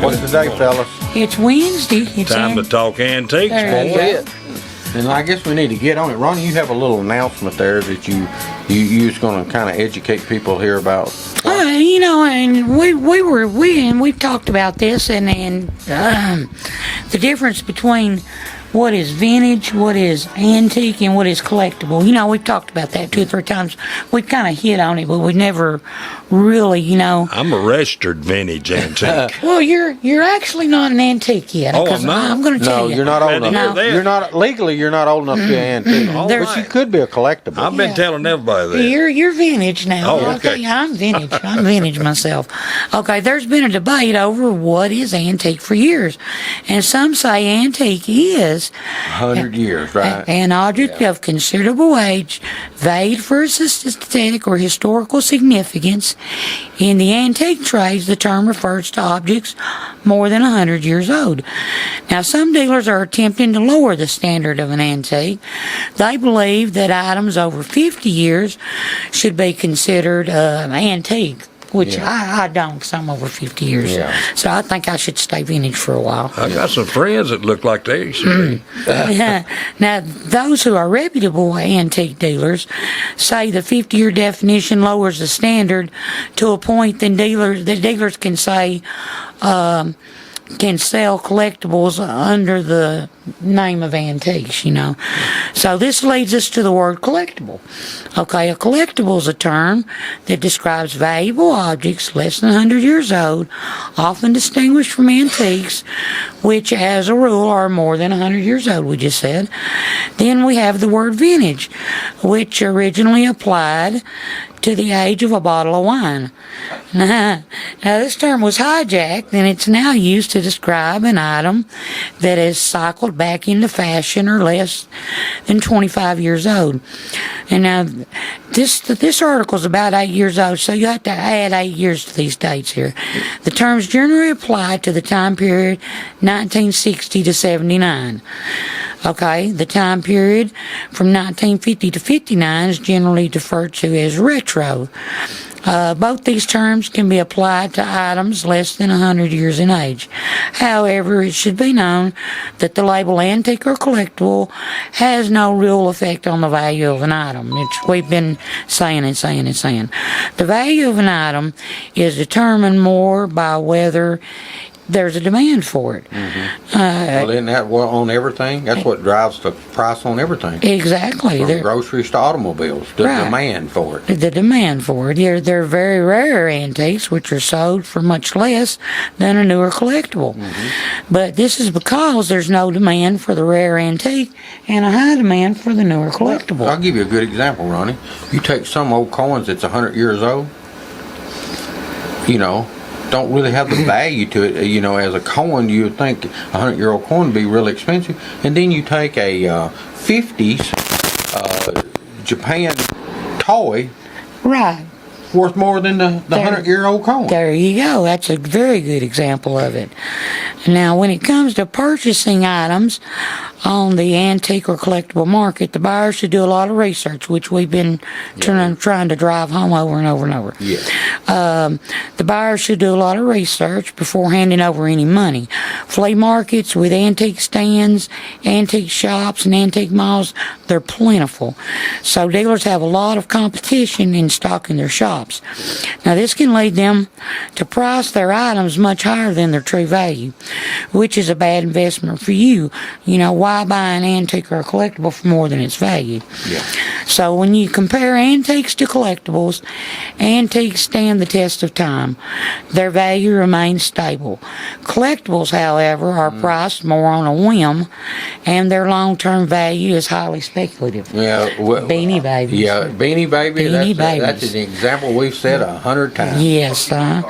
What's the day, fellas? It's Wednesday. It's Time to talk antiques, There you boy. go. And I guess we need to get on it. Ronnie, you have a little announcement there that you was going to kind of educate people here about. You know, and we've talked about this and the difference between what is vintage, what is antique, and what is collectible. You know, we've talked about that 2 or 3 times. We've kind of hit on it, but we never really, you know. I'm a registered vintage antique. Well, you're actually not an antique yet. Oh, 'cause I'm not? I'm going to tell No, you. you're not old Glad to enough. hear that. You're not legally. You're not old enough to be an antique, All but There's- you right. could be a collectible. I've been Yeah. telling everybody that. You're vintage now. Oh, I'll okay. tell you, I'm vintage. I'm vintage myself. Okay, there's been a debate over what is antique for years. And some say antique is 100 years, right? an object of considerable age, valued for its aesthetic or historical significance. In the antique trades, the term refers to objects more than 100 years old. Now, some dealers are attempting to lower the standard of an antique. They believe that items over 50 years should be considered antique, which Yeah. I don't, because I'm over 50 years. Yeah. So I think I should stay vintage for a while. I got some friends that look like they should be. Now, those who are reputable antique dealers say the 50-year definition lowers the standard to a point that dealers can say can sell collectibles under the name of antiques, you know. So this leads us to the word collectible. Okay, a collectible is a term that describes valuable objects less than 100 years old, often distinguished from antiques, which as a rule are more than 100 years old, we just said. Then we have the word vintage, which originally applied to the age of a bottle of wine. Now, this term was hijacked and it's now used to describe an item that has cycled back into fashion or less than 25 years old. And now, this article is about 8 years old, so you have to add 8 years to these dates here. The terms generally apply to the time period 1960 to 79. Okay, the time period from 1950 to 59 is generally referred to as retro. Both these terms can be applied to items less than 100 years in age. However, it should be known that the label antique or collectible has no real effect on the value of an item. We've been saying and saying and saying. The value of an item is determined more by whether there's a demand for it. Well, isn't that what on everything? That's what drives the price on everything. Exactly. From They're- groceries to automobiles, the Right. demand for it. the demand for it. They're very rare antiques, which are sold for much less than a newer collectible. But this is because there's no demand for the rare antique and a high demand for the newer collectible. I'll give you a good example, Ronnie. You take some old coins that's 100 years old, you know, don't really have the value to it. You know, as a coin, you would think a 100-year-old coin would be really expensive. And then you take a 50s Japan toy Right. worth more than the There- 100-year-old coin. There you go. That's a very good example of it. Now, when it comes to purchasing items on the antique or collectible market, the buyer should do a lot of research, which we've been trying to drive home over and over and over. Yeah. The buyer should do a lot of research before handing over any money. Flea markets with antique stands, antique shops, and antique malls, they're plentiful. So dealers have a lot of competition in stocking their shops. Now this can lead them to price their items much higher than their true value, which is a bad investment for you. You know, why buy an antique or a collectible for more than its value? Yeah. So when you compare antiques to collectibles, antiques stand the test of time. Their value remains stable. Collectibles, however, are priced more on a whim, and their long-term value is highly speculative. Yeah. Beanie Babies. Yeah, Beanie Baby. Beanie That's Babies. an example we've said 100 times. Yes. Yeah,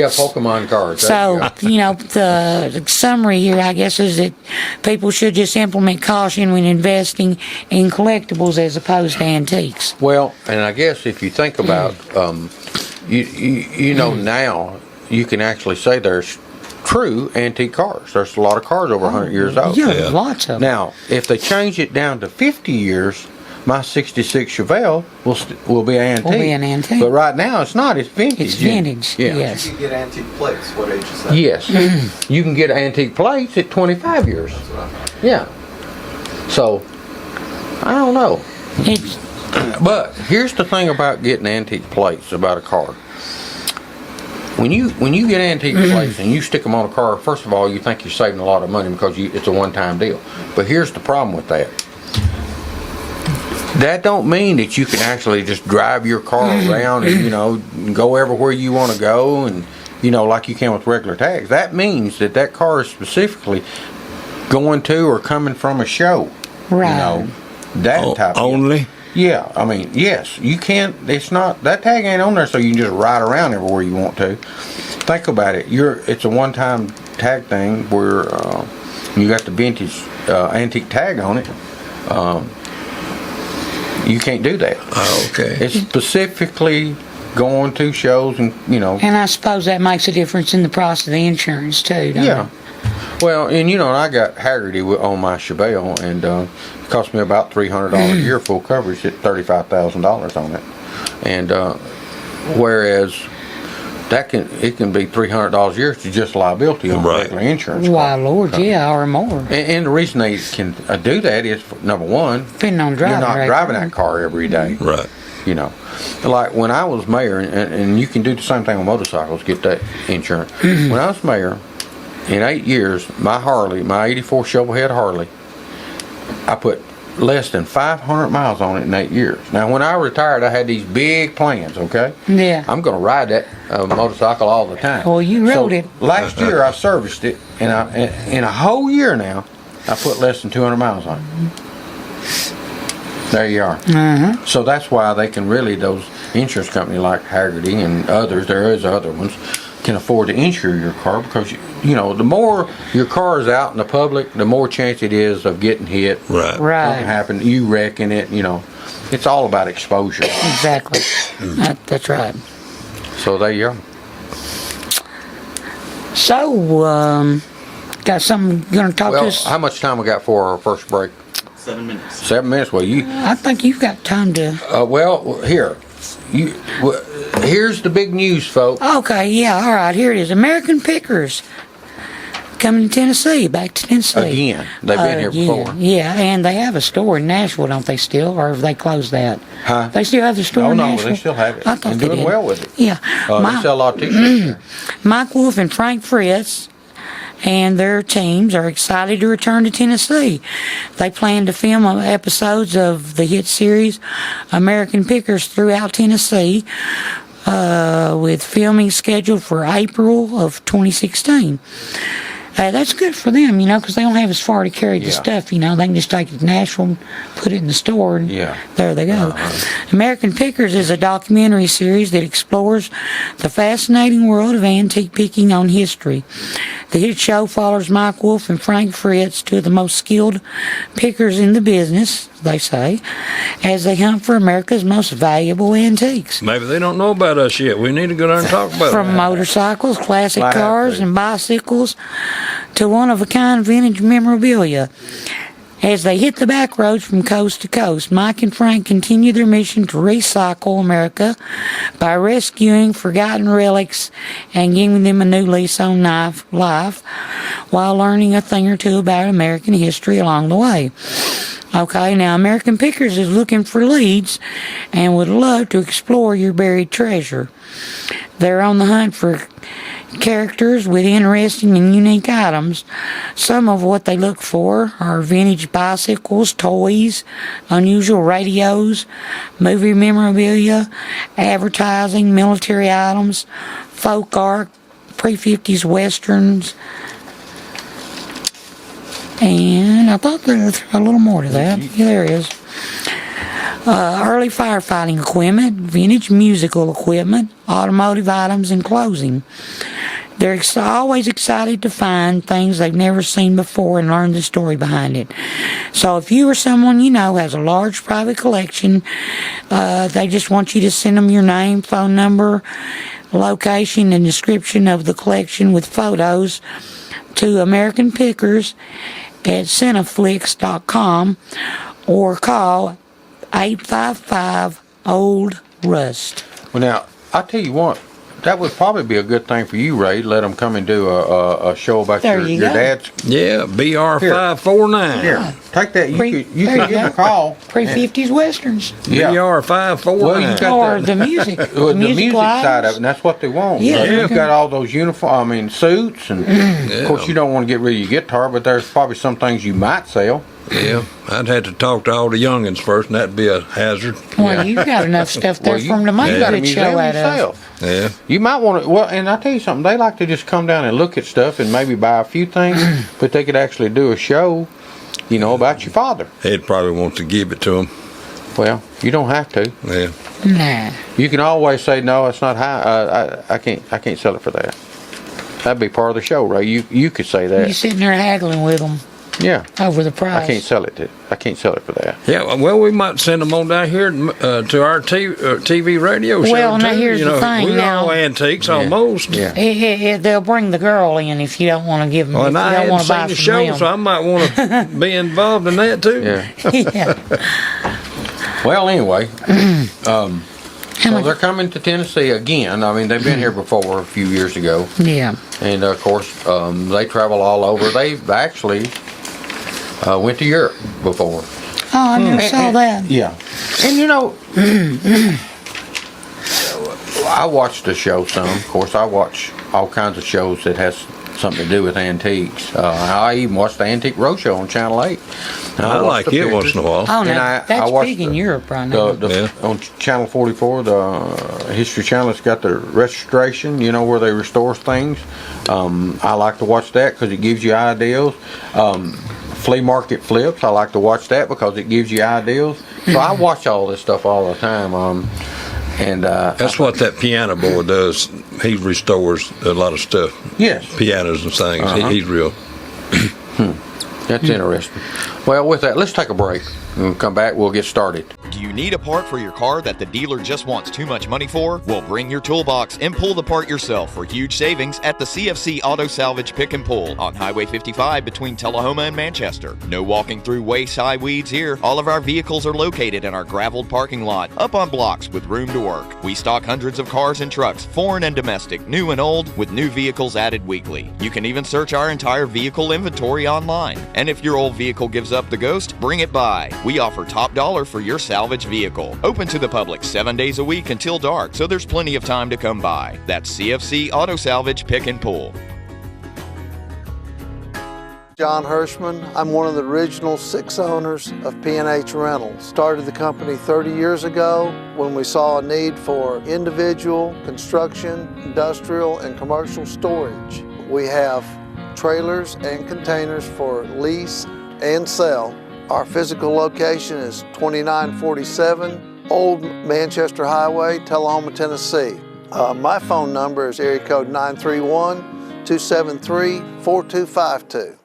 Pokemon cards. So, you know, the summary here, I guess, is that people should just implement caution when investing in collectibles as opposed to antiques. Well, and I guess if you think about, you know, now you can actually say there's true antique cars. There's a lot of cars over 100 years old. Yeah, lots of them. Now, if they change it down to 50 years, my '66 Chevelle will be an antique. Will be an antique. But right now it's not. It's vintage. It's vintage, Yeah. yes. You can get antique plates. What age is that? Yes. You can get antique plates at 25 years. That's what I thought. Yeah. So, I don't know. It's, But here's the thing about getting antique plates about a car. When you get antique plates and you stick them on a car, first of all, you think you're saving a lot of money because it's a one-time deal. But here's the problem with that. That don't mean that you can actually just drive your car around and go everywhere you want to go and like you can with regular tags. That means that car is specifically going to or coming from a show. right. That type of Only? Yeah, I mean, yes, you can't. It's not that tag ain't on there, so you can just ride around everywhere you want to. Think about it. It's a one-time tag thing where you got the vintage antique tag on it. You can't do that. Oh, okay. It's specifically going to shows and And I suppose that makes a difference in the price of the insurance too, don't Yeah. it? Well, and I got Haggerty on my Chevelle, and it cost me about $300 a year full coverage at $35,000 on it. And whereas it can be $300 a year to just liability on Right. regular insurance. Why, Lord, yeah, or more. And the reason they can do that is, number one, Depending on you're driving not record. driving that car every day. Right. Like when I was mayor, and you can do the same thing with motorcycles, get that insurance. When I was mayor, in 8 years, my Harley, my 84 Shovelhead Harley, I put less than 500 miles on it in 8 years. Now, when I retired, I had these big plans, okay? Yeah. I'm going to ride that motorcycle all the time. Well, you rode it. Last year, I serviced it, and in a whole year now, I put less than 200 miles on it. There you are. Uh-huh. So that's why they can really, those insurance companies like Haggerty and others, there is other ones, can afford to insure your car because, the more your car is out in the public, the more chance it is of getting hit. Right. Something Right. happen, you wrecking it, It's all about exposure. Exactly. That's right. So there you go. So, got something going to talk to Well, us? how much time we got for our first break? 7 minutes. 7 minutes. Well, I think you've got time to. Here's the big news, folks. Okay, yeah, all right, here it is. American Pickers coming to Tennessee, back to Tennessee. Again, they've been here Again, before. Yeah, and they have a store in Nashville, don't they still? Or have they closed that? Huh? They still have the store Oh in no, Nashville? they still have it. I thought and they doing did. well with it. Yeah. They sell a lot of t-shirts there. Mike Wolf and Frank Fritz and their teams are excited to return to Tennessee. They plan to film episodes of the hit series American Pickers throughout Tennessee, with filming scheduled for April of 2016. That's good for them, because they don't have as far to carry the Yeah. stuff, They can just take it to Nashville, put it in the store, and Yeah. there they go. American Pickers is a documentary series that explores the fascinating world of antique picking on history. The hit show follows Mike Wolf and Frank Fritz, two of the most skilled pickers in the business, they say, as they hunt for America's most valuable antiques. Maybe they don't know about us yet. We need to go down and talk about From it. motorcycles, classic Might have cars, to. and bicycles to one-of-a-kind vintage memorabilia. As they hit the back roads from coast to coast, Mike and Frank continue their mission to recycle America by rescuing forgotten relics and giving them a new lease on life while learning a thing or two about American history along the way. Okay, now American Pickers is looking for leads and would love to explore your buried treasure. They're on the hunt for characters with interesting and unique items. Some of what they look for are vintage bicycles, toys, unusual radios, movie memorabilia, advertising, military items, folk art, pre-50s westerns, and I thought there was a little more to that. Yeah, there is. Early firefighting equipment, vintage musical equipment, automotive items, and clothing. They're always excited to find things they've never seen before and learn the story behind it. So if you or someone you know has a large private collection, they just want you to send them your name, phone number, location, and description of the collection with photos to American Pickers at Cineflix.com or call 855-OLD-RUST. Well, now, I'll tell you what, that would probably be a good thing for you, Ray. Let them come and do a show about There your you go. dad's. Yeah, BR 549. Here, take that. You Pre- could give there you him a go. call. Pre-50s Westerns. Yeah. BR 549. Well, you got Or the music. Well, the music side of it, items. and that's what they want. Yeah. You've got all those suits, and of course you don't want to get rid of your guitar, but there's probably some things you might sell. Yeah, I'd have to talk to all the youngins first, and that'd be a hazard. Well, you've got enough stuff there for them to make you a got a good museum show out of. yourself. Yeah. You might want to, well, and I'll tell you something, they like to just come down and look at stuff and maybe buy a few things, but they could actually do a show, about your father. He'd probably want to give it to him. Well, you don't have to. Yeah. Nah. You can always say, no, it's not high, I can't sell it for that. That'd be part of the show, Ray. You could say You that. sitting there haggling with them Yeah. over the price. I can't sell it for that. Yeah, well, we might send them on down here to our TV radio show. Well, now too. here's the thing We're now. all antiques almost. Yeah. They'll bring the girl in if you don't want to give them. Well, if and you I don't hadn't want to buy seen the from show, them. so I might want to be involved in that too. Yeah. Yeah. Well, anyway, so much- they're coming to Tennessee again. I mean, they've been here before a few years ago. Yeah. And of course, they travel all over. They've actually went to Europe before. Oh, I never saw that. Yeah. And I watched the show some. Of course, I watch all kinds of shows that has something to do with antiques. I even watched the Antique Roadshow on Channel 8. And I watched like the it once in a pictures. while. Oh, And no, I that's watched big in Europe right now. On Channel 44, the History Channel, it's got the restoration, where they restore things. I like to watch that because it gives you ideas. Flea market flips, I like to watch that because it gives you ideas. So I watch all this stuff all the time. That's what that piano boy does. He restores a lot of stuff. Yes. Pianos and things. Uh-huh. He's real. That's interesting. Well, with that, let's take a break. When we come back, we'll get started. Do you need a part for your car that the dealer just wants too much money for? Well, bring your toolbox and pull the part yourself for huge savings at the CFC Auto Salvage Pick and Pull on Highway 55 between Tullahoma and Manchester. No walking through waist-high weeds here. All of our vehicles are located in our graveled parking lot, up on blocks with room to work. We stock hundreds of cars and trucks, foreign and domestic, new and old, with new vehicles added weekly. You can even search our entire vehicle inventory online. And if your old vehicle gives up the ghost, bring it by. We offer top dollar for your salvage vehicle. Open to the public 7 days a week until dark, so there's plenty of time to come by. That's CFC Auto Salvage Pick and Pull. John Hirschman. I'm one of the original 6 owners of P&H Rentals. Started the company 30 years ago when we saw a need for individual, construction, industrial, and commercial storage. We have trailers and containers for lease and sell. Our physical location is 2947 Old Manchester Highway, Tullahoma, Tennessee. My phone number is area code 931-273-4252.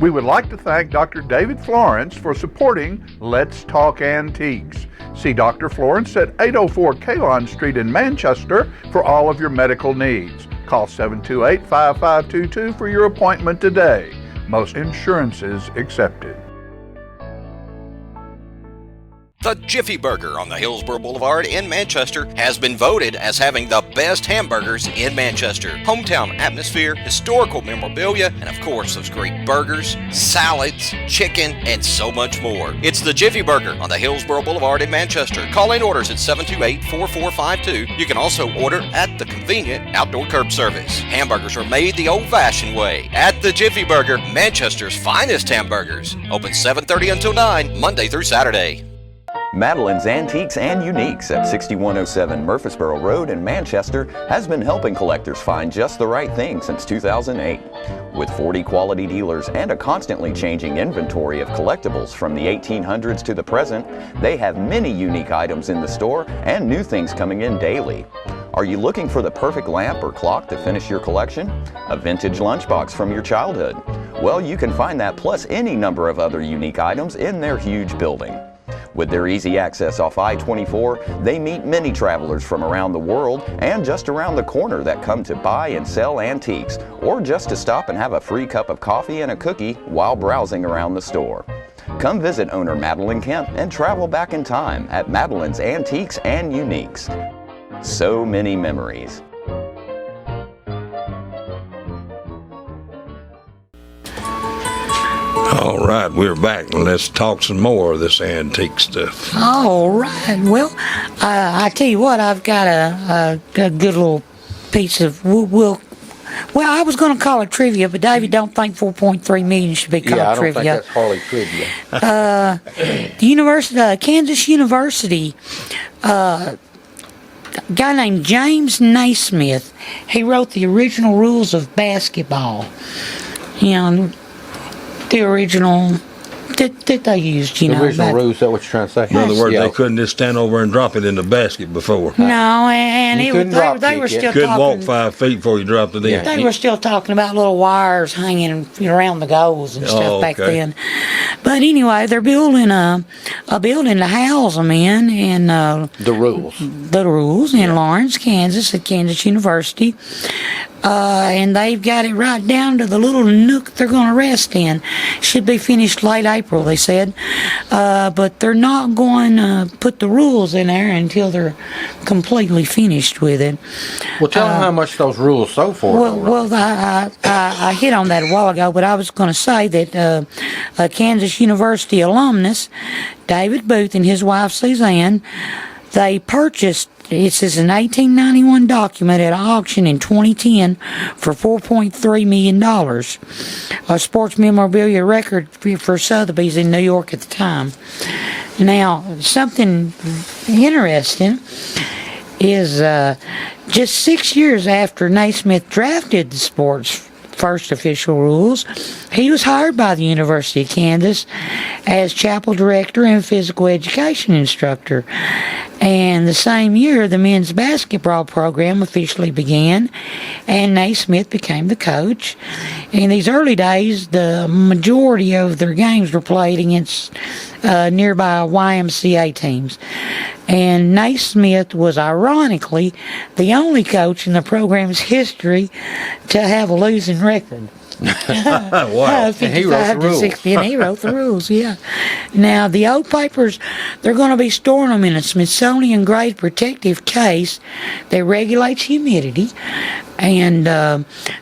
We would like to thank Dr. David Florence for supporting Let's Talk Antiques. See Dr. Florence at 804 Kalon Street in Manchester for all of your medical needs. Call 728-5522 for your appointment today. Most insurances accepted. The Jiffy Burger on the Hillsborough Boulevard in Manchester has been voted as having the best hamburgers in Manchester. Hometown atmosphere, historical memorabilia, and of course those great burgers, salads, chicken, and so much more. It's the Jiffy Burger on the Hillsborough Boulevard in Manchester. Call in orders at 728-4452. You can also order at the convenient outdoor curb service. Hamburgers are made the old-fashioned way at the Jiffy Burger, Manchester's finest hamburgers. Open 7:30 until 9, Monday through Saturday. Madeline's Antiques and Uniques at 6107 Murfreesboro Road in Manchester has been helping collectors find just the right thing since 2008. With 40 quality dealers and a constantly changing inventory of collectibles from the 1800s to the present, they have many unique items in the store and new things coming in daily. Are you looking for the perfect lamp or clock to finish your collection? A vintage lunchbox from your childhood? Well, you can find that plus any number of other unique items in their huge building. With their easy access off I-24, they meet many travelers from around the world and just around the corner that come to buy and sell antiques, or just to stop and have a free cup of coffee and a cookie while browsing around the store. Come visit owner Madeline Kemp and travel back in time at Madeline's Antiques and Uniques. So many memories. All right, we're back, and let's talk some more of this antique stuff. All right. Well, I tell you what, I've got a good little piece of well, I was going to call it trivia, but David don't think 4.3 million should be called Yeah, I don't trivia. think that's hardly trivia. The university, Kansas University, a guy named James Naismith, he wrote the original rules of basketball. You know, the original that they used, you The know. original back- rules, is that what you're trying to say? In other words, Yeah. they couldn't just stand over and drop it in the basket before. No, and You it was, couldn't drop they kick were it. still Couldn't walk talking. 5 feet before you dropped it in. Yeah. They were still talking about little wires hanging around the goals and stuff Oh, back okay. then. But anyway, they're building a building to house them in, and The rules. the rules in Lawrence, Kansas, at Kansas University. And they've got it right down to the little nook they're going to rest in. Should be finished late April, they said. But they're not going to put the rules in there until they're completely finished with it. Well, tell them how much those rules sold for. Well, I hit on that a while ago, but I was going to say that a Kansas University alumnus, David Booth, and his wife Suzanne, they purchased, it says an 1891 document at an auction in 2010 for $4.3 million. A sports memorabilia record for Sotheby's in New York at the time. Now, something interesting is just 6 years after Naismith drafted the sports first official rules, he was hired by the University of Kansas as chapel director and physical education instructor. And the same year, the men's basketball program officially began, and Naismith became the coach. In these early days, the majority of their games were played against nearby YMCA teams. And Naismith was ironically the only coach in the program's history to have a losing record. Wow. 55 And he wrote the to rules. 60, and he wrote the rules, yeah. Now, the old papers, they're going to be storing them in a Smithsonian grade protective case that regulates humidity, and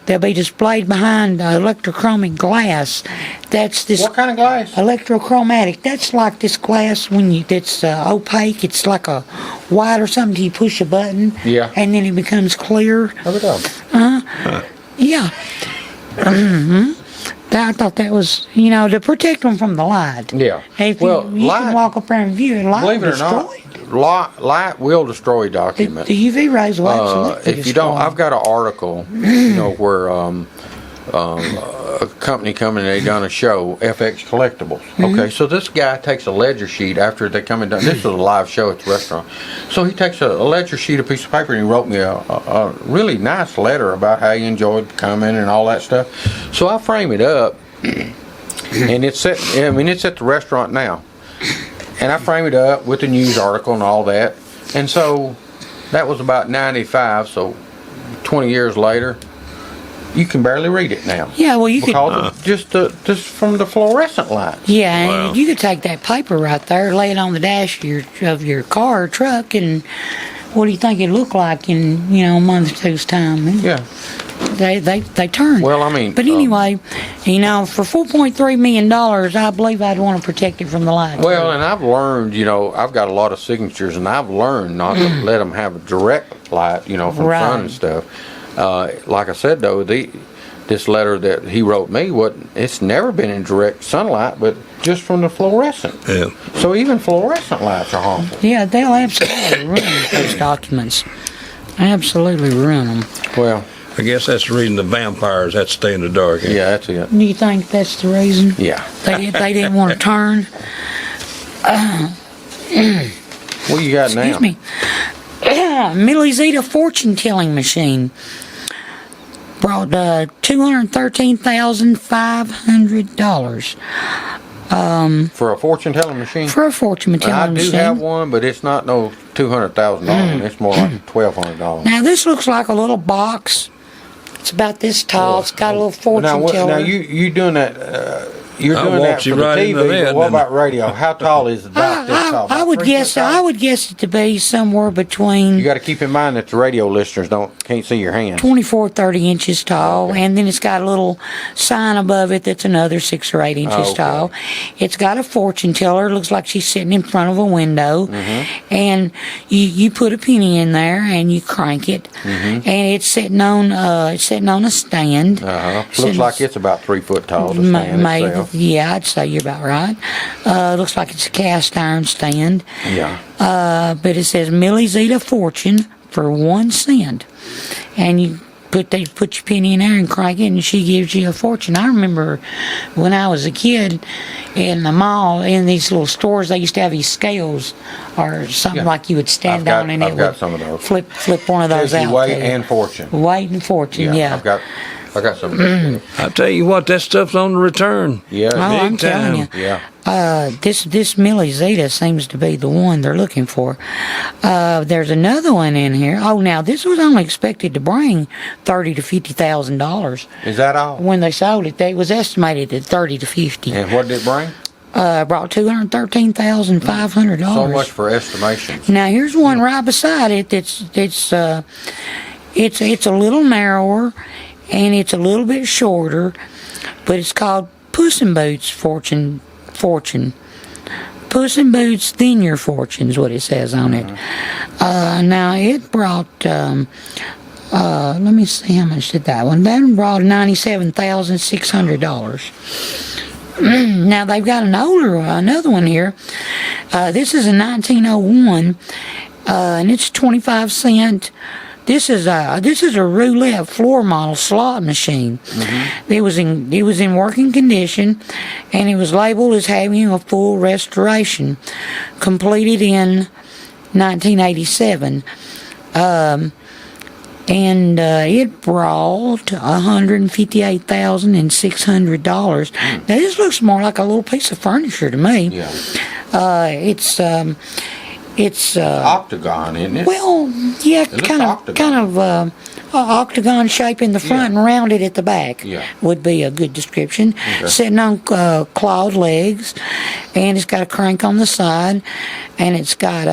they'll be displayed behind electrochromic glass. That's this What kind of glass? electrochromatic. That's like this glass that's opaque. It's like a white or something. You push a button, Yeah. and then it becomes clear. Look it up. Yeah. I thought that was, to protect them from the light. Yeah. If Well, you light- can walk up there and view it, light Believe will it or not, destroy it. light will destroy documents. The UV rays will absolutely If you don't, destroy I've got an article, where a company coming and they done a show, FX Collectibles. Okay, so this guy takes a ledger sheet after they come and done. This was a live show at the restaurant. So he takes a ledger sheet, a piece of paper, and he wrote me a really nice letter about how he enjoyed coming and all that stuff. So I frame it up, and it's at the restaurant now. And I frame it up with the news article and all that. And so that was about 95, so 20 years later, you can barely read it now. Yeah, well, you could. Because of just from the fluorescent light. Yeah, Wow. and you could take that paper right there, lay it on the dash of your car or truck, and what do you think it'd look like in a month or two's time? Yeah. They turn. Well, I mean, But anyway, for $4.3 million, I believe I'd want to protect it from the light. Well, and I've learned, I've got a lot of signatures, and I've learned not to let them have a direct light, from Right. sun and stuff. Like I said, though, this letter that he wrote me, it's never been in direct sunlight, but just from the fluorescent. Yeah. So even fluorescent lights are harmful. Yeah, they'll absolutely ruin those documents. Absolutely ruin them. Well, I guess that's the reason the vampires had to stay in the dark. eh? yeah, that's it. Do you think that's the reason? Yeah. They didn't want to turn? What you got now? Excuse me. Millie Zeta fortune-telling machine brought $213,500 For a fortune telling machine? for a fortune-telling I do machine. have one, but it's not no $200,000. It's more like $1,200. Now this looks like a little box. It's about this tall. It's got a little fortune Now, teller. now you doing that? You're I'll doing walk that you for the right into TV, that, but what didn't I? about radio? How tall is about this tall? I About would 3 guess foot tall? I would guess it to be somewhere between You got to keep in mind that the radio listeners can't see your hands. 24, 30 inches tall, Okay. and then it's got a little sign above it that's another 6 or 8 inches Okay. tall. It's got a fortune teller. It looks like she's sitting in front of a window, and you put a penny in there and you crank it, and it's sitting on a stand. Looks Sitting- like it's about 3 foot tall. The Ma- stand made- itself. yeah, I'd say you're about right. Looks like it's a cast iron stand. Yeah. But it says Millie's Eat a Fortune for 1 cent. And you put your penny in there and crank it, and she gives you a fortune. I remember when I was a kid in the mall, in these little stores, they used to have these scales or something Yeah. like you would stand I've got- on, and I've it got would some of those. flip one of those Tells you out. weight to you. and fortune. Weight and fortune, yeah. I got some. I tell you what, that stuff's on the return. Yeah. Oh, Big I'm telling you. time. Yeah. This Millie Zeta seems to be the one they're looking for. There's another one in here. Oh, now this was only expected to bring $30,000 to $50,000 Is that all? when they sold it. It was estimated at 30 to 50. And what did it bring? Brought $213,500. So much for estimations. Now here's one right beside it. It's a little narrower, and it's a little bit shorter, but it's called Puss in Boots Fortune. Puss in Boots Thin Your Fortune is what it says on it. Now it brought. Let me see how much did that one. That one brought $97,600. Now they've got another one here. This is a 1901, and it's 25 cent. This is a roulette floor model slot machine. It was in working condition, and it was labeled as having a full restoration, completed in 1987. And it brought $158,600. Now this looks more like a little piece of furniture to me. Yeah. It's Octagon, isn't it? well, yeah, looks kind octagon. of octagon shape in the front and rounded at the back. Yeah. Would be a good description. Okay. Sitting on clawed legs, and it's got a crank on the side, and it's got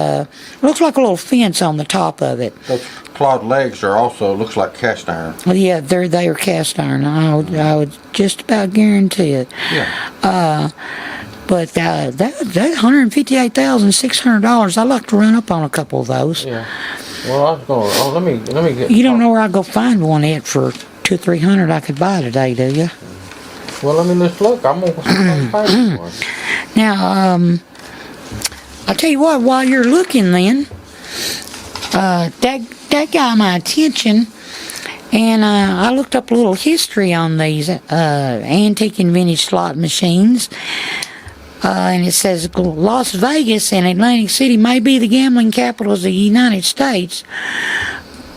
looks like a little fence on the top of it. Those clawed legs are also looks like cast iron. Well, yeah, they are cast iron. I would just about guarantee it. Yeah. But that $158,600, I'd like to run up on a couple of those. Yeah. Well, I was going. Oh, let me get. You don't know where I'd go find one at for $200 or $300 I could buy today, do you? Well, let's look. I'm gonna find one. Now, I'll tell you what. While you're looking, then, that got my attention, and I looked up a little history on these antique and vintage slot machines. And it says Las Vegas and Atlantic City may be the gambling capitals of the United States,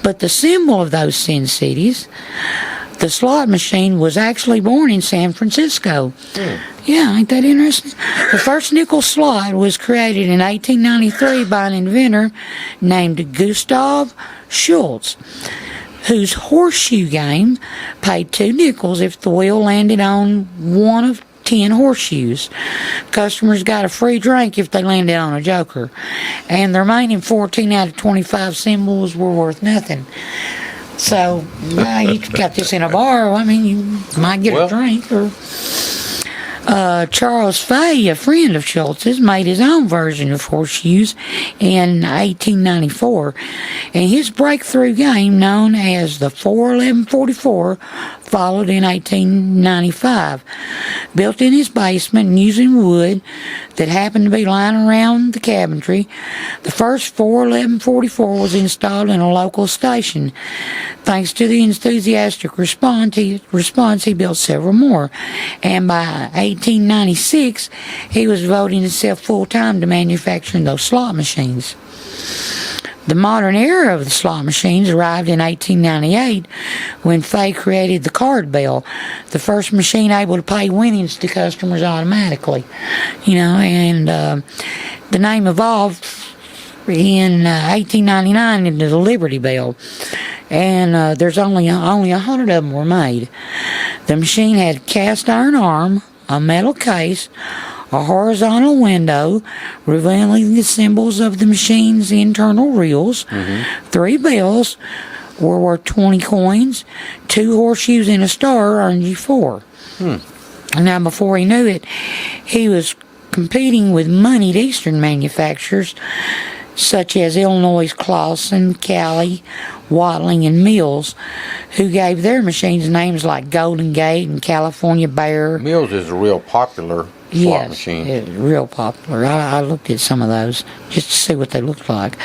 but the symbol of those sin cities, the slot machine, was actually born in San Francisco. Yeah, ain't that interesting? The first nickel slot was created in 1893 by an inventor named Gustav Schultz, whose horseshoe game paid 2 nickels if the wheel landed on one of 10 horseshoes. Customers got a free drink if they landed on a joker, and the remaining 14 out of 25 symbols were worth nothing. So, you got this in a bar, I mean, you might get a drink. Or Charles Fay, a friend of Schultz's, made his own version of horseshoes in 1894, and his breakthrough game, known as the 41144, followed in 1895. Built in his basement and using wood that happened to be lying around the cabinetry, the first 41144 was installed in a local station. Thanks to the enthusiastic response, he built several more, and by 1896, he was devoting himself full-time to manufacturing those slot machines. The modern era of the slot machines arrived in 1898 when Fay created the card bill, the first machine able to pay winnings to customers automatically. And the name evolved in 1899 into the Liberty Bell, and there's only 100 of them were made. The machine had cast iron arm, a metal case, a horizontal window revealing the symbols of the machine's internal reels, 3 bells were worth 20 coins, 2 horseshoes and a star earned you 4. Now, before he knew it, he was competing with moneyed Eastern manufacturers such as Illinois' Clausen, Cali, Watling, and Mills, who gave their machines names like Golden Gate and California Bear. Mills is a real popular slot machine. Yes, it's real popular. I looked at some of those just to see what they looked like.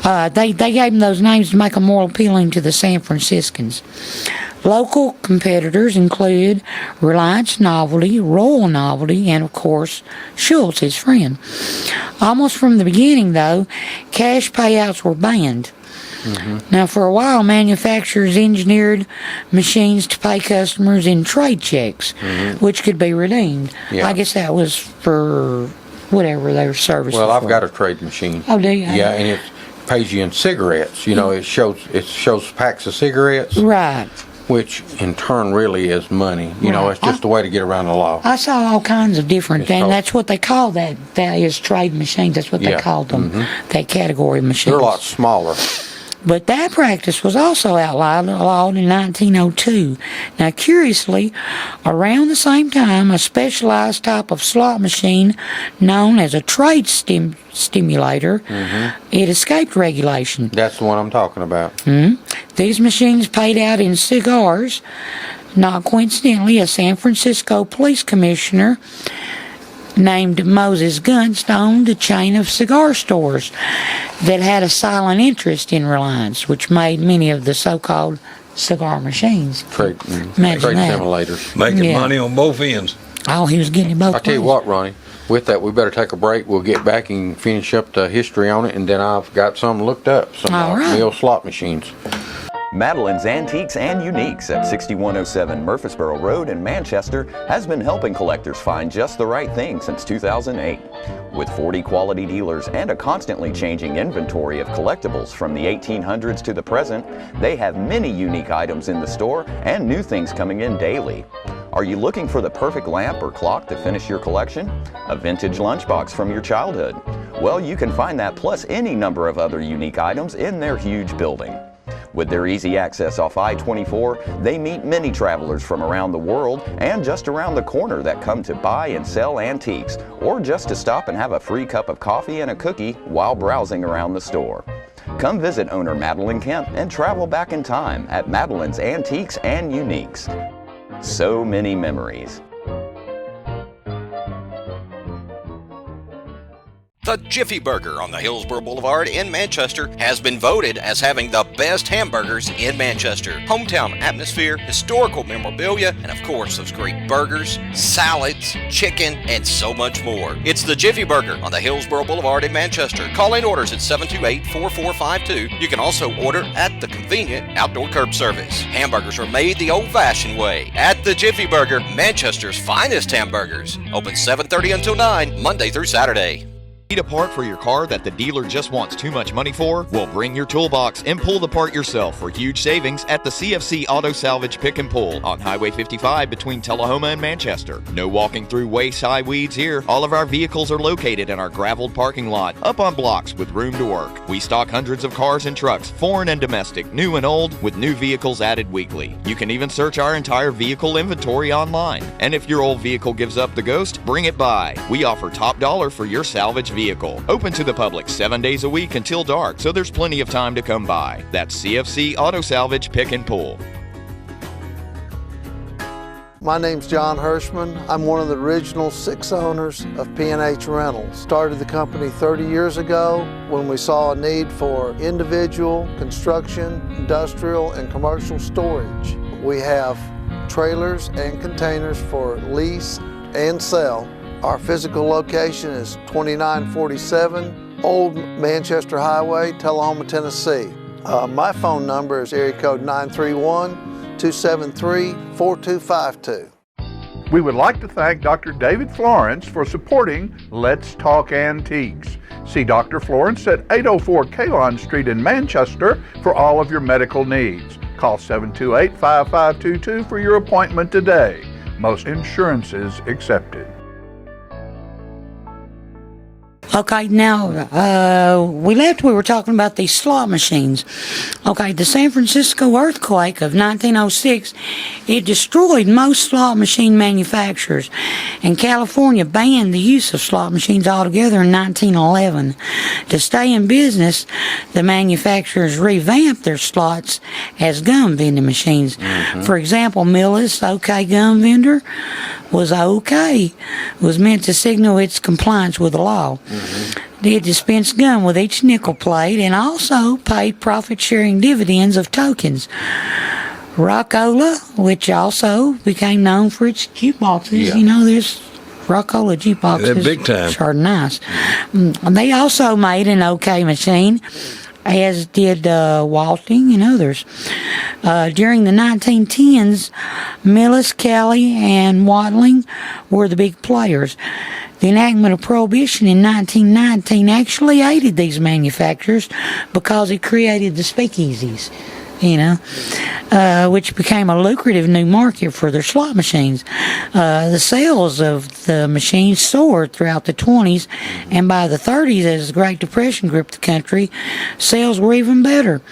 They gave them those names to make them more appealing to the San Franciscans. Local competitors include Reliance Novelty, Royal Novelty, and of course Schultz, his friend. Almost from the beginning, though, cash payouts were banned. Now, for a while, manufacturers engineered machines to pay customers in trade checks, which could be redeemed. Yeah. I guess that was for whatever their service. Well, I've got a trade machine. Oh, do you? Yeah, and it pays you in cigarettes. You know, it shows packs of cigarettes, Right. which in turn really is money. You know, Right. it's just a way to get around the law. I saw all kinds of different It's things. called- That's what they call that. That is trade machines. That's what they Yeah. called them. That category of machines. They're a lot smaller. But that practice was also outlawed in 1902. Now, curiously, around the same time, a specialized type of slot machine known as a trade stimulator, it escaped regulation. That's the one I'm talking about. These machines paid out in cigars. Not coincidentally, a San Francisco police commissioner named Moses Gunst owned a chain of cigar stores that had a silent interest in Reliance, which made many of the so-called cigar machines. Trade Imagine that. simulators. Making Yeah. money on both ends. Oh, he was getting it both I tell you ways. what, Ronnie, with that, we better take a break. We'll get back and finish up the history on it, and then I've got some looked up, some All right. Mill slot machines. Madeline's Antiques and Uniques at 6107 Murfreesboro Road in Manchester has been helping collectors find just the right thing since 2008. With 40 quality dealers and a constantly changing inventory of collectibles from the 1800s to the present, they have many unique items in the store and new things coming in daily. Are you looking for the perfect lamp or clock to finish your collection? A vintage lunchbox from your childhood? Well, you can find that plus any number of other unique items in their huge building. With their easy access off I-24, they meet many travelers from around the world and just around the corner that come to buy and sell antiques, or just to stop and have a free cup of coffee and a cookie while browsing around the store. Come visit owner Madeline Kemp and travel back in time at Madeline's Antiques and Uniques. So many memories. The Jiffy Burger on the Hillsborough Boulevard in Manchester has been voted as having the best hamburgers in Manchester. Hometown atmosphere, historical memorabilia, and of course those great burgers, salads, chicken, and so much more. It's the Jiffy Burger on the Hillsborough Boulevard in Manchester. Call in orders at 728-4452. You can also order at the convenient outdoor curb service. Hamburgers are made the old-fashioned way at the Jiffy Burger, Manchester's finest hamburgers. Open 7:30 until 9, Monday through Saturday. Need a part for your car that the dealer just wants too much money for? Well, bring your toolbox and pull the part yourself for huge savings at the CFC Auto Salvage Pick and Pull on Highway 55 between Tullahoma and Manchester. No walking through waist-high weeds here. All of our vehicles are located in our graveled parking lot, up on blocks with room to work. We stock hundreds of cars and trucks, foreign and domestic, new and old, with new vehicles added weekly. You can even search our entire vehicle inventory online. And if your old vehicle gives up the ghost, bring it by. We offer top dollar for your salvage vehicle. Open to the public 7 days a week until dark, so there's plenty of time to come by. That's CFC Auto Salvage Pick and Pull. My name's John Hirschman. I'm one of the original 6 owners of P&H Rentals. Started the company 30 years ago when we saw a need for individual, construction, industrial, and commercial storage. We have trailers and containers for lease and sell. Our physical location is 2947 Old Manchester Highway, Tullahoma, Tennessee. My phone number is area code 931-273-4252. We would like to thank Dr. David Florence for supporting Let's Talk Antiques. See Dr. Florence at 804 Kalon Street in Manchester for all of your medical needs. Call 728-5522 for your appointment today. Most insurances accepted. Okay, now, we were talking about these slot machines. Okay, the San Francisco earthquake of 1906, it destroyed most slot machine manufacturers, and California banned the use of slot machines altogether in 1911. To stay in business, the manufacturers revamped their slots as gum vending machines. For example, Millis OK Gum Vendor was OK, was meant to signal its compliance with the law. It dispensed gum with each nickel plate and also paid profit-sharing dividends of tokens. Rockola, which also became known for its jukeboxes. Yeah. You know, there's Rockola jukeboxes. They're big time. Which are nice. They also made an OK machine, as did Walting and others. During the 1910s, Millis, Kelly, and Watling were the big players. The enactment of Prohibition in 1919 actually aided these manufacturers because it created the speakeasies, which became a lucrative new market for their slot machines. The sales of the machines soared throughout the 20s, and by the 30s, as the Great Depression gripped the country, sales were even better.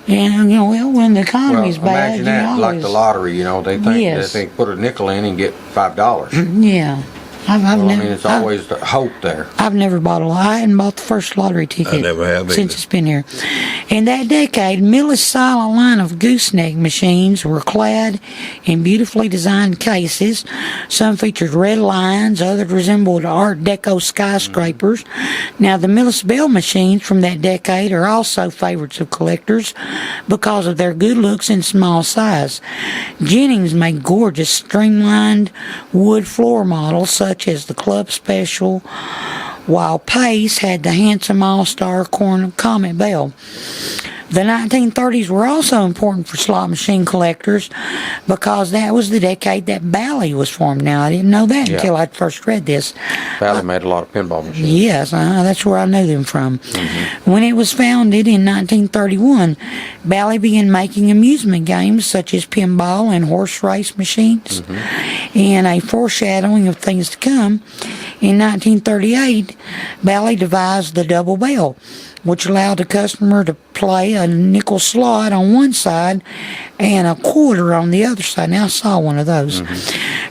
And, when the economy's bad, imagine that, like the lottery, they think Yes. that they put a nickel in and get $5. Yeah. It's always the hope there. I've never bought a lottery. I hadn't bought the first lottery ticket I never have since either. it's been here. In that decade, Millis' silent line of gooseneck machines were clad in beautifully designed cases. Some featured red lions, others resembled Art Deco skyscrapers. Now, the Millis Bell machines from that decade are also favorites of collectors because of their good looks and small size. Jennings made gorgeous streamlined wood floor models such as the Club Special, while Pace had the handsome All-Star Comet Bell. The 1930s were also important for slot machine collectors because that was the decade that Bally was formed. Now, I didn't know that until I first read this. Bally made a lot of pinball machines. Yes, that's where I knew them from. When it was founded in 1931, Bally began making amusement games such as pinball and horse race machines. In a foreshadowing of things to come, in 1938, Bally devised the double bell, which allowed the customer to play a nickel slot on one side and a quarter on the other side. Now, I saw one of those.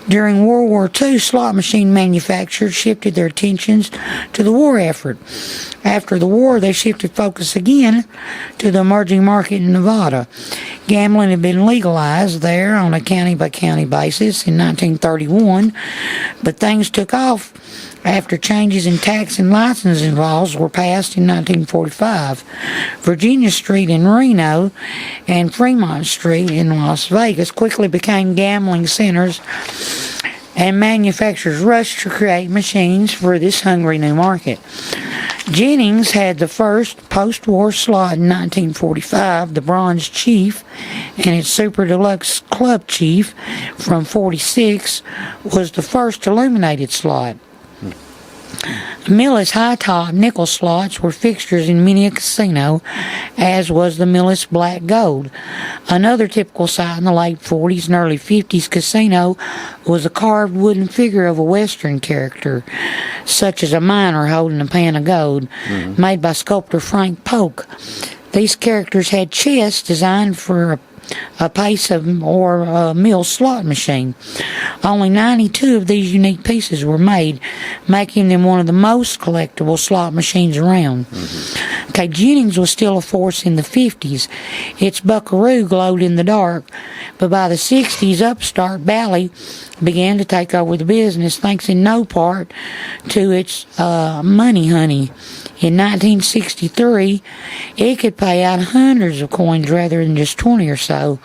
During World War II, slot machine manufacturers shifted their attentions to the war effort. After the war, they shifted focus again to the emerging market in Nevada. Gambling had been legalized there on a county-by-county basis in 1931, but things took off after changes in tax and licensing laws were passed in 1945. Virginia Street in Reno and Fremont Street in Las Vegas quickly became gambling centers, and manufacturers rushed to create machines for this hungry new market. Jennings had the first post-war slot in 1945, the Bronze Chief, and its Super Deluxe Club Chief from 46 was the first illuminated slot. Millis high-top nickel slots were fixtures in many a casino, as was the Millis Black Gold. Another typical sight in the late 40s and early 50s casino was a carved wooden figure of a Western character, such as a miner holding a pan of gold, made by sculptor Frank Polk. These characters had chests designed for a pace of or a mill slot machine. Only 92 of these unique pieces were made, making them one of the most collectible slot machines around. Okay, Jennings was still a force in the 50s. Its buckaroo glowed in the dark, but by the 60s, upstart Bally began to take over the business, thanks in no part to its money honey. In 1963, it could pay out hundreds of coins rather than just 20 or so.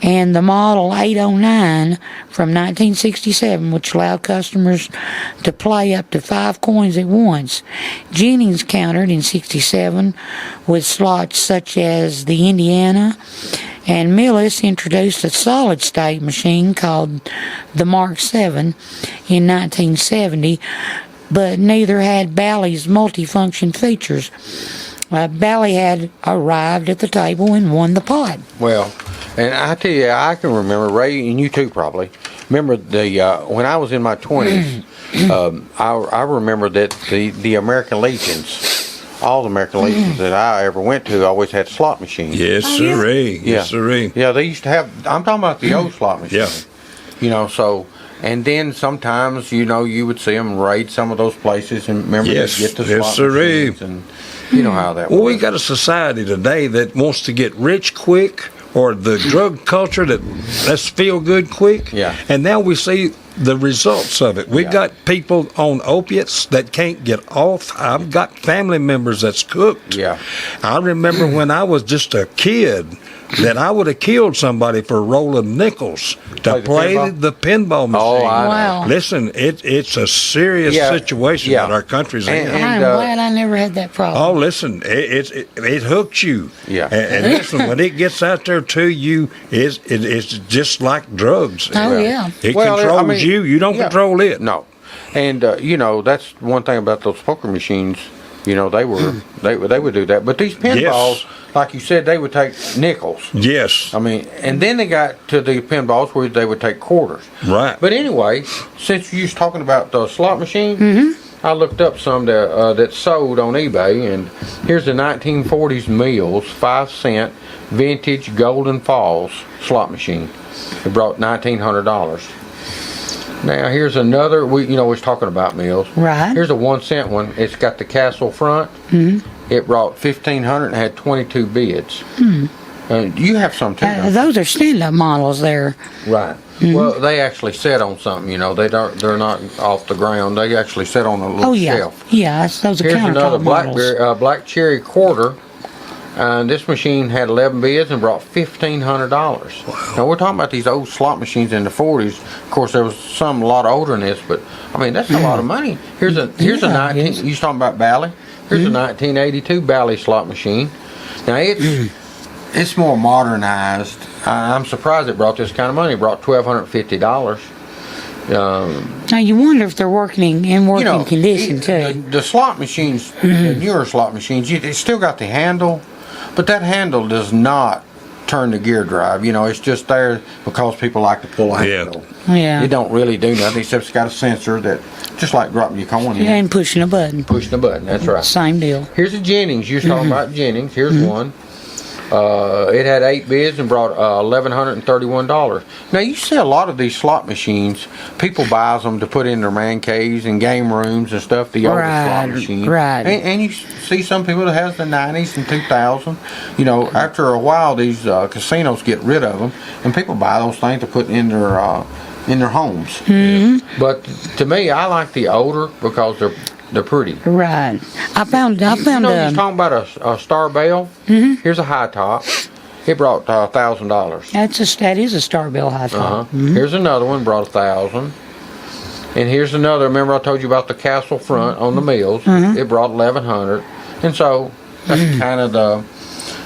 And the Model 809 from 1967, which allowed customers to play up to 5 coins at once. Jennings countered in 67 with slots such as the Indiana, and Millis introduced a solid-state machine called the Mark 7 in 1970, but neither had Bally's multifunction features. Bally had arrived at the table and won the pot. Well, And I tell you, I can remember, Ray, and you too probably, remember when I was in my 20s, I remember that the American Legions, all the American Legions that I ever went to always had slot machines. Yes, sirree. Yes, sirree. Yeah, they used to have, I'm talking about the old slot machines. Yeah. You know, so, and then sometimes, you know, you would see them raid some of those places and remember Yes, to get the yes, slot sirree. machines and you know how that Well, was. we got a society today that wants to get rich quick, or the drug culture that let's feel good quick. Yeah. And now we see the results of it. We Yeah. got people on opiates that can't get off. I've got family members that's cooked. Yeah. I remember when I was just a kid that I would have killed somebody for a roll of nickels to Play the play pinball? the pinball machine. Oh, I know. Wow. Listen, it's a serious Yeah, situation yeah. that our country's in. And, I'm glad I never had that problem. Oh, listen, it hooks you. Yeah. And listen, when it gets out there to you, it's just like drugs. Oh, yeah. It Well, controls I mean, you. You don't yeah. control it. No. And, you know, that's one thing about those poker machines. You know, they would do that. But these pinballs, like you said, they would take nickels. Yes. I mean, and then they got to the pinballs where they would take quarters. Right. But anyway, since you was talking about the slot machine, I looked up some that sold on eBay, and here's the 1940s Mills 5-cent vintage Golden Falls slot machine. It brought $1,900. Now here's another. We was talking about Mills. Right. Here's a 1-cent one. It's got the castle front. It brought $1,500 and had 22 bids. You have some too. don't you? Those are stand-up models there. Right. Well, they actually sit on something. You know, they're not off the ground. They actually sit on a little Oh, yeah. shelf. Yeah, those are Here's another countertop models. black cherry quarter. And this machine had 11 bids and brought $1,500. Wow. Now we're talking about these old slot machines in the 40s. Of course, there was some a lot older than this, but I mean that's a lot of money. Here's a 19. Yes. You was talking about Bally. Here's a 1982 Bally slot machine. Now it's more modernized. I'm surprised it brought this kind of money. It brought $1,250. Now you wonder if they're working in working condition too. The slot machines, the newer slot machines, it's still got the handle, but that handle does not turn the gear drive. You know, it's just there because people like to pull a handle. Yeah. It don't really do nothing except it's got a sensor that, just like dropping your coin in, And pushing a button. pushing a button. That's right. Same deal. Here's a Jennings. You was talking about Jennings. Here's one. It had 8 bids and brought $1,131. Now you see a lot of these slot machines. People buys them to put in their man caves and game rooms and stuff. The older slot machine, right. And you see some people that has the 90s and 2000. You know, after a while, these casinos get rid of them, and people buy those things to put in their homes. But to me, I like the older because they're pretty. Right. I found You know, you're talking about a Star Bell. Here's a high top. It brought $1,000. that is a Star Bell high top. Here's another one, brought $1,000. And here's another. Remember, I told you about the castle front on the Mills. It brought $1,100. And so that's kind of the.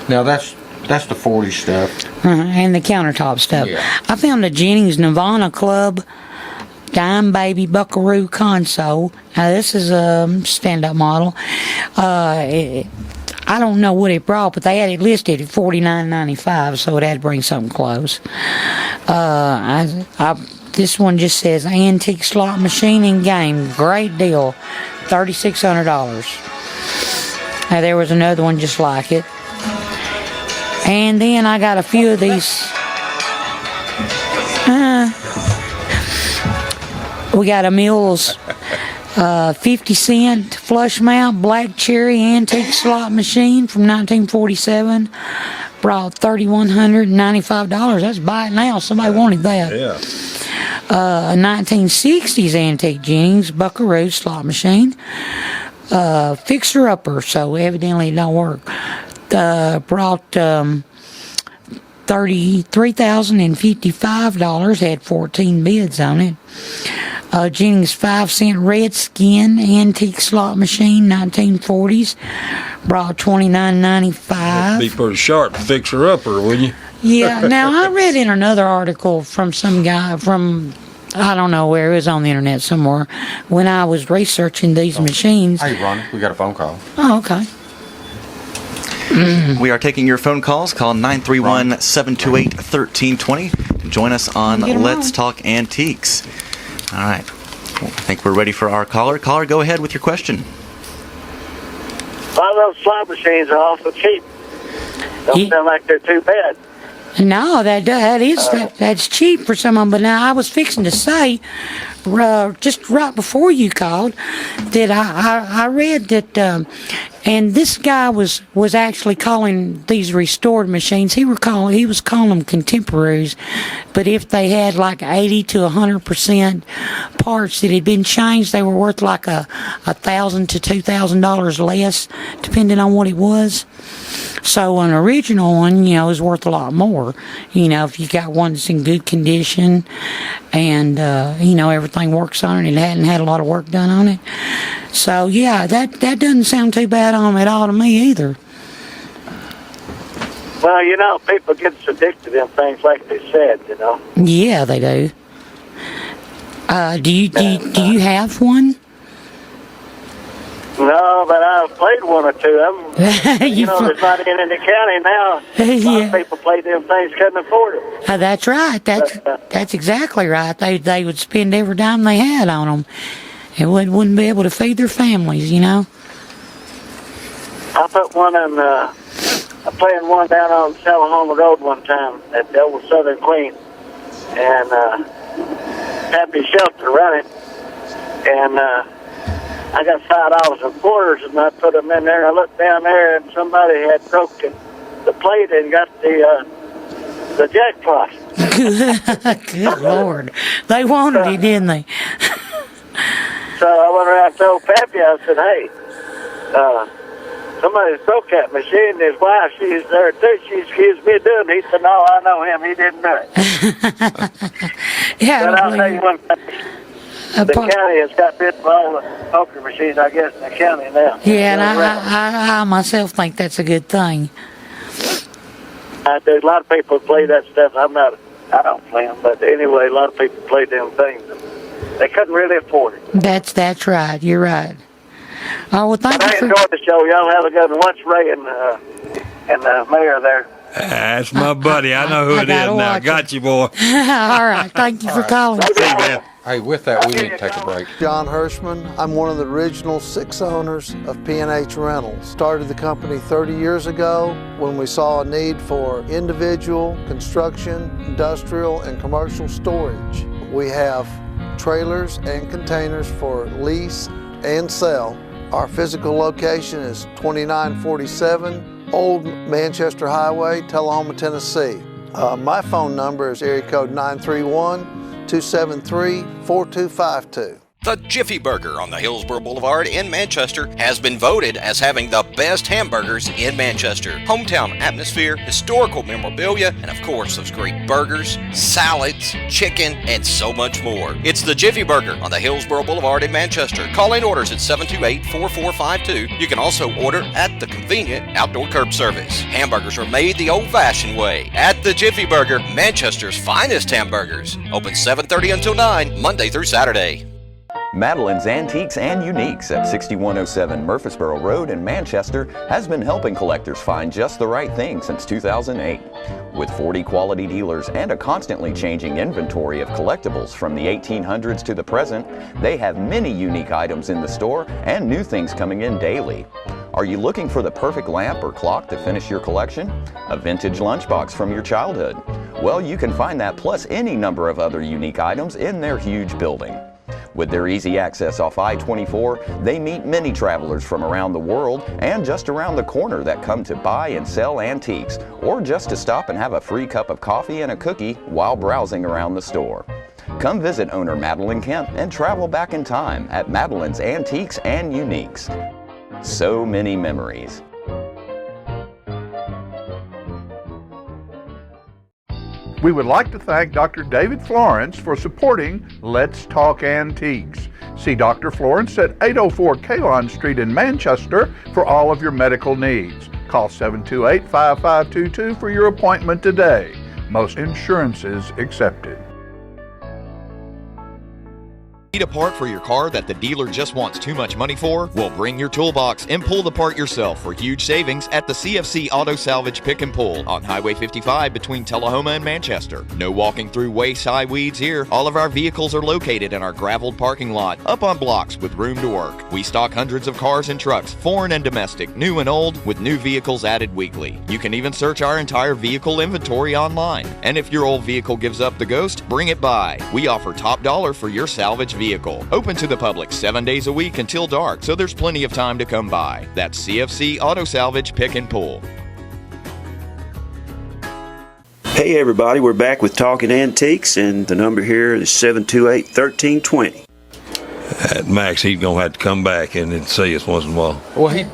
Now that's the 40s stuff. And the countertop stuff. Yeah. I found a Jennings Nirvana Club Dime Baby Buckaroo console. Now this is a stand-up model. I don't know what it brought, but they had it listed at $49.95, so it had to bring something close. This one just says antique slot machine and game, great deal, $3,600. Now there was another one just like it, and then I got a few of these. We got a Mills 50-cent flush mount black cherry antique slot machine from 1947. Brought $3,195. That's buy it now. Somebody wanted that. Yeah. 1960s antique Jennings Buckaroo slot machine. Fixer upper, so evidently it don't work. Brought $33,055. Had 14 bids on it. Jennings 5-cent Redskin antique slot machine, 1940s, brought $29.95. Be pretty sharp to fix her upper, wouldn't you? Yeah. Now I read in another article from some guy from I don't know where, it was on the internet somewhere, when I was researching these machines. Hey, Ronnie, we got a phone call. Oh, okay. We are taking your phone calls. Call 931-728-1320 to join us on Get 'em Let's on. Talk Antiques. All right. Well, I think we're ready for our caller. Caller, go ahead with your question. All those slot machines are awful cheap. Don't sound like they're too bad. No, that's cheap for some of them. But now I was fixing to say, just right before you called, that I read that, and this guy was actually calling these restored machines. He was calling them contemporaries, but if they had like 80 to 100% parts that had been changed, they were worth like $1,000 to $2,000 less, depending on what it was. So an original one, is worth a lot more. If you got one that's in good condition and, everything works on it and it hadn't had a lot of work done on it. So, yeah, that doesn't sound too bad on them at all to me either. Well, people get addicted in things like they said, Yeah, they do. Do you have one? No, but I've played one or two of them. There's not any in the county now. A lot of people play them things, couldn't afford it. That's right. That's exactly right. They would spend every dime they had on them. It wouldn't be able to feed their families, I put one in, I played one down on Tullahoma Road one time at the old Southern Queen. And Happy Shelter running. And I got $5 in quarters, and I put them in there. I looked down there, and somebody had broken the plate and got the jackpot. Good Lord. They wanted it, didn't they? So I went around and told Pappy, I said, hey, somebody broke that machine. His wife, she's there too. She excused me doing it. He said, no, I know him. He didn't do it. Yeah, but I'll tell you one thing. The county has got rid of all the poker machines, I guess, in the county now. Yeah, and I myself think that's a good thing. There's a lot of people play that stuff. I don't play them, but anyway, a lot of people play them things. They couldn't really afford it. That's right. You're right. Oh, well, thank you I enjoyed the show. Y'all have a good one. What's Ray and the mayor there? That's my buddy. I know who it is now. Got you, boy. All right. Thank you for calling. See you, man. Hey, with that, we need to take a break. John Hirschman. I'm one of the original 6 owners of P&H Rentals. Started the company 30 years ago when we saw a need for individual, construction, industrial, and commercial storage. We have trailers and containers for lease and sell. Our physical location is 2947 Old Manchester Highway, Tullahoma, Tennessee. My phone number is area code 931-273-4252. The Jiffy Burger on the Hillsborough Boulevard in Manchester has been voted as having the best hamburgers in Manchester. Hometown atmosphere, historical memorabilia, and of course those great burgers, salads, chicken, and so much more. It's the Jiffy Burger on the Hillsborough Boulevard in Manchester. Call in orders at 728-4452. You can also order at the convenient outdoor curb service. Hamburgers are made the old-fashioned way at the Jiffy Burger, Manchester's finest hamburgers. Open 7:30 until 9, Monday through Saturday. Madeline's Antiques and Uniques at 6107 Murfreesboro Road in Manchester has been helping collectors find just the right thing since 2008. With 40 quality dealers and a constantly changing inventory of collectibles from the 1800s to the present, they have many unique items in the store and new things coming in daily. Are you looking for the perfect lamp or clock to finish your collection? A vintage lunchbox from your childhood? Well, you can find that plus any number of other unique items in their huge building. With their easy access off I-24, they meet many travelers from around the world and just around the corner that come to buy and sell antiques, or just to stop and have a free cup of coffee and a cookie while browsing around the store. Come visit owner Madeline Kemp and travel back in time at Madeline's Antiques and Uniques. So many memories. We would like to thank Dr. David Florence for supporting Let's Talk Antiques. See Dr. Florence at 804 Kalon Street in Manchester for all of your medical needs. Call 728-5522 for your appointment today. Most insurances accepted. Need a part for your car that the dealer just wants too much money for? Well, bring your toolbox and pull the part yourself for huge savings at the CFC Auto Salvage Pick and Pull on Highway 55 between Tullahoma and Manchester. No walking through waist-high weeds here. All of our vehicles are located in our graveled parking lot, up on blocks with room to work. We stock hundreds of cars and trucks, foreign and domestic, new and old, with new vehicles added weekly. You can even search our entire vehicle inventory online. And if your old vehicle gives up the ghost, bring it by. We offer top dollar for your salvage vehicle. Open to the public 7 days a week until dark, so there's plenty of time to come by. That's CFC Auto Salvage Pick and Pull. Hey everybody, we're back with Talking Antiques, and the number here is 728-1320. Max, he's going to have to come back and then see us once in a while. Well, he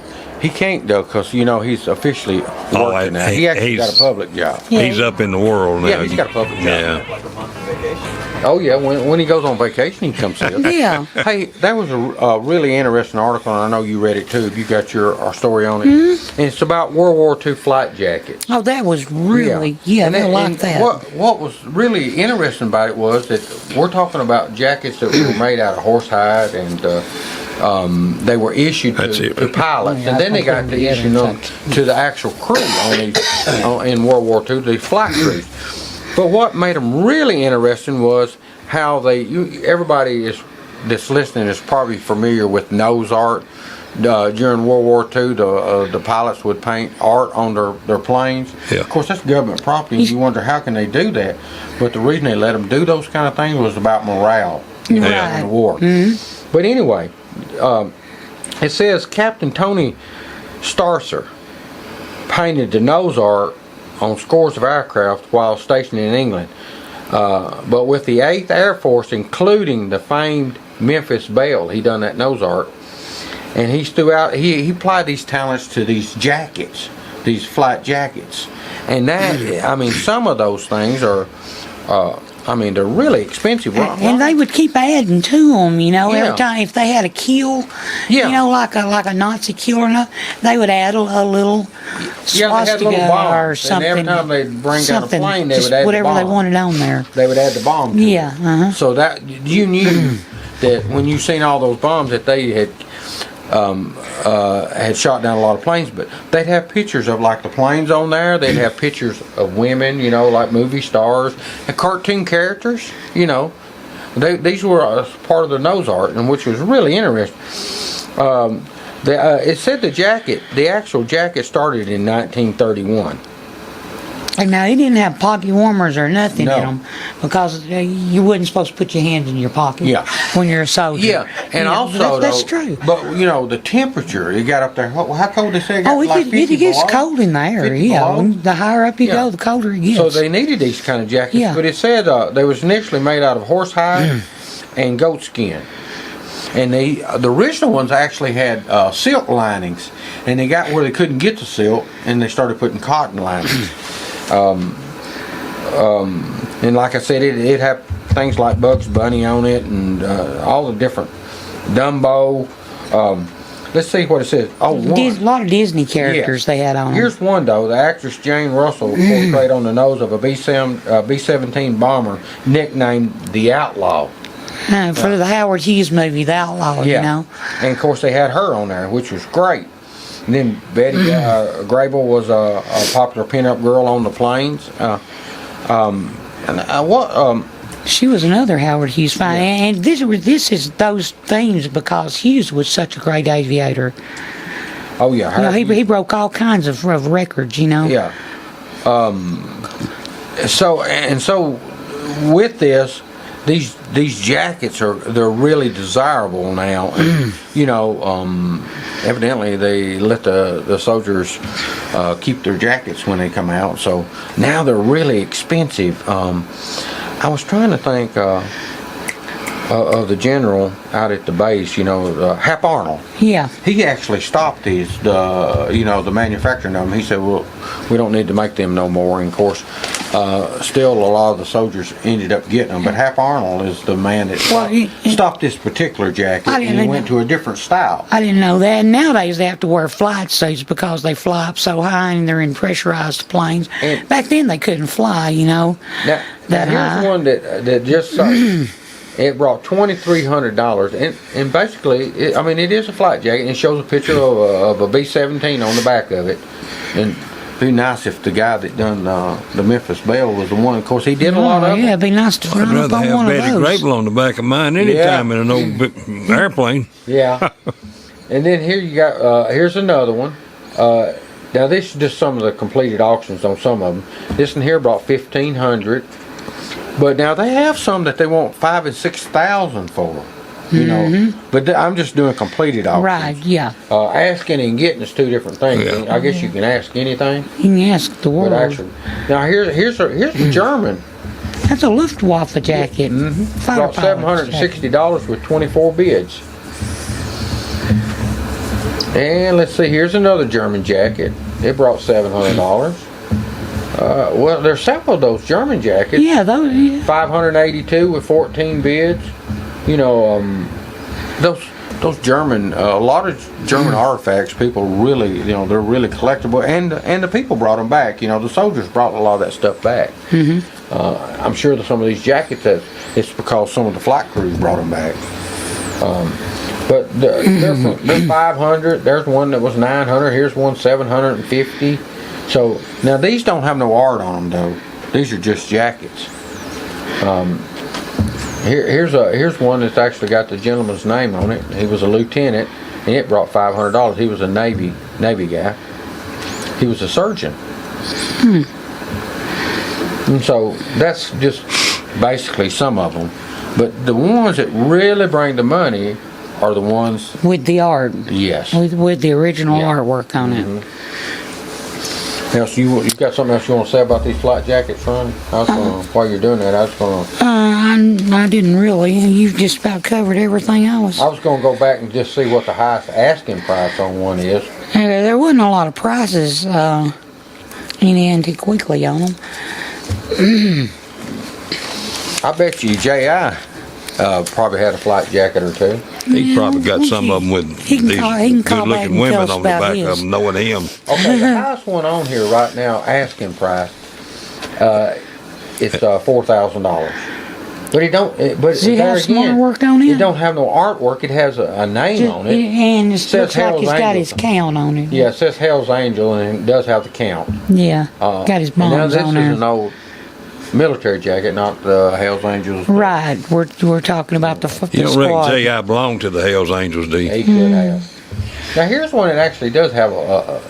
can't though, because he's officially working now. He actually got a public job. He's up in the world now. Yeah, he's got a public job. Yeah. Like a month of vacation. Oh yeah, when he goes on vacation, he comes here. Yeah. Hey, that was a really interesting article, and I know you read it too. You got our story on it, and it's about World War II flight jackets. Oh, that was really, I like that. What was really interesting about it was that we're talking about jackets that were made out of horsehide, and they were issued to pilots, and then they got to issue them to the actual crew in World War II, the flight crews. But what made them really interesting was how everybody that's listening is probably familiar with nose art. During World War II, the pilots would paint art on their planes. Yeah. Of course, that's government property, and you wonder how can they do that. But the reason they let them do those kind of things was about morale in the war. Mm-hmm. But anyway, it says Captain Tony Starcer painted the nose art on scores of aircraft while stationed in England. But with the 8th Air Force, including the famed Memphis Belle, he done that nose art. And he applied these talents to these jackets, these flight jackets. And some of those things are, they're really expensive. And they would keep adding to them, every time. If they had a kill, like a Nazi kill or not, they would add a little swastika or something. And every time they'd bring down a plane, they would add whatever the bomb. they wanted on there. They would add the bomb to it. Uh-huh. So that you knew that when you seen all those bombs that they had shot down a lot of planes, but they'd have pictures of like the planes on there. They'd have pictures of women, like movie stars and cartoon characters. These were part of the nose art, and which was really interesting. It said the actual jacket started in 1931. And now, they didn't have pocket warmers or nothing in them, because you wasn't supposed to put your hands in your pocket when you're a soldier. Yeah, and also, that's true. But, the temperature, you got up there, how cold they say it got? Oh, it gets cold in there, The higher up you go, the colder it gets. So they needed these kind of jackets, but it said they was initially made out of horsehide and goat skin. And the original ones actually had silk linings, and they got where they couldn't get the silk, and they started putting cotton linings. And like I said, it had things like Bugs Bunny on it, and all the different Dumbo. Let's see what it says. Oh, a lot of Disney characters they had on them. Here's one though. The actress Jane Russell portrayed on the nose of a B-17 bomber, nicknamed the Outlaw. For the Howard Hughes movie, The Outlaw. And of course they had her on there, which was great. And then Betty Grable was a popular pinup girl on the planes. She was another Howard Hughes fan, and this is those things because Hughes was such a great aviator. Oh yeah, he broke all kinds of records. Yeah. So with this, these jackets they're really desirable now. And, evidently they let the soldiers keep their jackets when they come out. So now they're really expensive. I was trying to think of the general out at the base, Hap Arnold. Yeah. He actually stopped the manufacturing of them. He said, well, we don't need to make them no more. And of course, still a lot of the soldiers ended up getting them. But Hap Arnold is the man that stopped this particular jacket, and he went to a different style. I didn't know that. And nowadays they have to wear flight suits because they fly up so high and they're in pressurized planes. And back then they couldn't fly, Now here's one that just It brought $2,300, and basically, it is a flight jacket, and it shows a picture of a B-17 on the back of it. And it'd be nice if the guy that done the Memphis Belle was the one. Of course, he did a lot of yeah, them. it'd be nice to I'd run up rather on have one of Betty those. Grable on the back of mine anytime in an old airplane. Yeah. And then here you got, here's another one. Now this is just some of the completed auctions on some of them. This one here brought $1,500. But now they have some that they want $5,000 and $6,000 for, you know. But I'm just doing completed auctions. Right, yeah. Asking and getting is two different things. Yeah. I guess you can ask anything. You can ask the But world. actually, now here's the German. That's a Luftwaffe jacket. Brought $760 with 24 bids. And let's see, here's another German jacket. It brought $700. Well, there's several of those German jackets. Yeah, those. Yeah. 582 with 14 bids. You know, those German, a lot of German artifacts, people really, you know, they're really collectible, and the people brought them back. You know, the soldiers brought a lot of that stuff back. I'm sure that some of these jackets, it's because some of the flight crews brought them back. But they're 500. There's one that was 900. Here's one 750. So now these don't have no art on them though. These are just jackets. Here's one that's actually got the gentleman's name on it. He was a lieutenant, and it brought $500. He was a Navy guy. He was a surgeon. And so that's just basically some of them. But the ones that really bring the money are the ones With the art. Yes. With the original artwork on it. Now, so you got something else you want to say about these flight jackets, son? While you're doing that, I was going to. I didn't really. You've just about covered everything else. I was going to go back and just see what the highest asking price on one is. There wasn't a lot of prices in Antique Weekly on them. I bet you J.I. Probably had a flight jacket or two. He probably got some of them with he can these call back good-looking and women tell us on the about back his. of them, knowing him. Okay, the highest one on here right now, asking price, it's $4,000. But it don't. But Does it there have some again, artwork on it? It don't have no artwork. It has a name on it. And it says looks like Hell's it's got Angels. his count on it. Yeah, it says Hell's Angel, and it does have the count. Yeah, got his Now bombs this on is there. an old military jacket, not the Hell's Angels. Right, we're talking about the You don't reckon squad. J.I. belonged to the Hells Angels, do you? He could have. Now here's one that actually does have a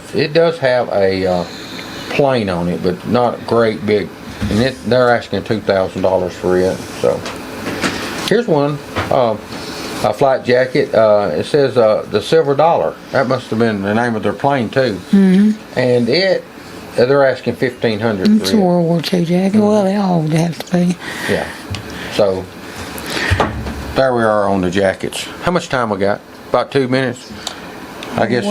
plane on it, but not great big, and they're asking $2,000 for it. So here's one, a flight jacket. It says the Silver Dollar. That must have been the name of their plane too. And they're asking $1,500 It's for a it. World War II jacket. Well, they all would have to be. Yeah. So there we are on the jackets. How much time we got? About 2 minutes. I guess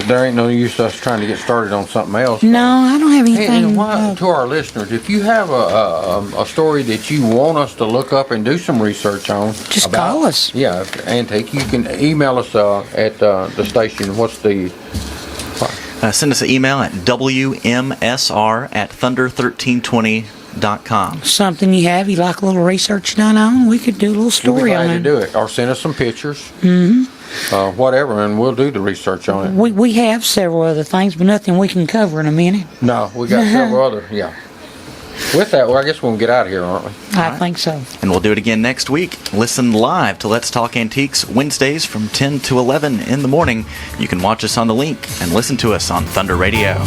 there ain't no use us trying to get started on something else. No, I don't have anything. And to our listeners, if you have a story that you want us to look up and do some research on, Just call us. Yeah, Antique. You can email us at the station. What's the? Send us an email at wmsr@thunder1320.com. Something you have, you like a little research done on, we could do a little We'll be story glad on to it. do it, or send us some pictures. Whatever, and we'll do the research on it. We have several other things, but nothing we can cover in a minute. No, we got several other. Yeah. With that, well, I guess we'll get out of here, aren't we? I think so. And we'll do it again next week. Listen live to Let's Talk Antiques Wednesdays from 10 to 11 in the morning. You can watch us on the link and listen to us on Thunder Radio.